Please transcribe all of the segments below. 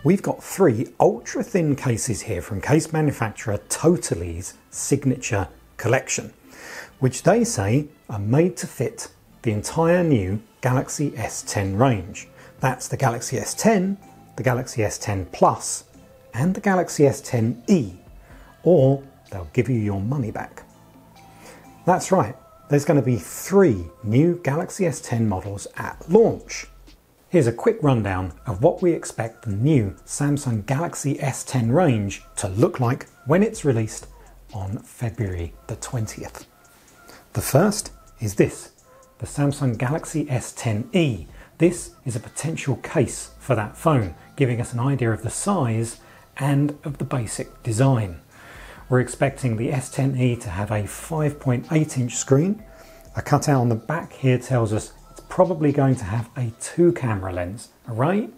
We've got 3 ultra-thin cases here from case manufacturer Totally's signature collection, which they say are made to fit the entire new Galaxy S10 range. That's the Galaxy S10, the Galaxy S10 Plus, and the Galaxy S10e, or they'll give you your money back. That's right, there's going to be 3 new Galaxy S10 models at launch. Here's a quick rundown of what we expect the new Samsung Galaxy S10 range to look like when it's released on February the 20th. The first is this, the Samsung Galaxy S10e. This is a potential case for that phone, giving us an idea of the size and of the basic design. We're expecting the S10e to have a 5.8-inch screen. A cutout on the back here tells us probably going to have a 2-camera lens array,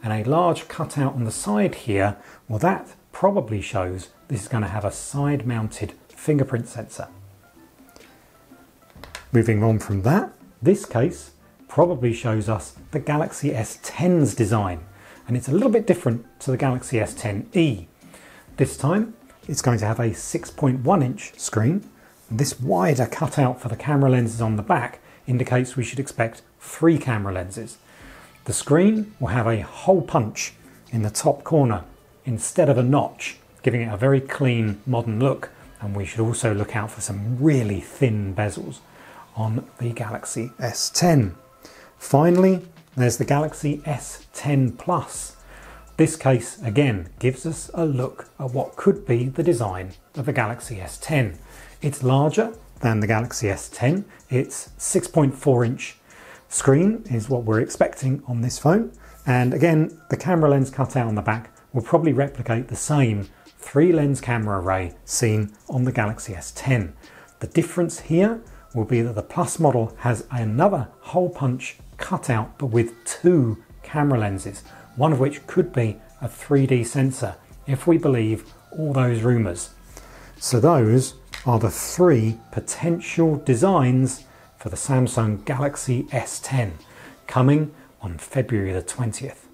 and a large cutout on the side here, well, that probably shows this is going to have a side-mounted fingerprint sensor. Moving on from that, this case probably shows us the Galaxy S10's design, and it's a little bit different to the Galaxy S10e. This time it's going to have a 6.1-inch screen. This wider cutout for the camera lenses on the back indicates we should expect 3 camera lenses. The screen will have a hole punch in the top corner instead of a notch, giving it a very clean, modern look, and we should also look out for some really thin bezels on the Galaxy S10. Finally, there's the Galaxy S10 Plus. This case again gives us a look at what could be the design of the Galaxy S10. It's larger than the Galaxy S10. Its 6.4-inch screen is what we're expecting on this phone, and again the camera lens cutout on the back will probably replicate the same 3-lens camera array seen on the Galaxy S10. The difference here will be that the Plus model has another hole punch cutout but with 2 camera lenses, one of which could be a 3D sensor if we believe all those rumours. So those are the 3 potential designs for the Samsung Galaxy S10 coming on February the 20th.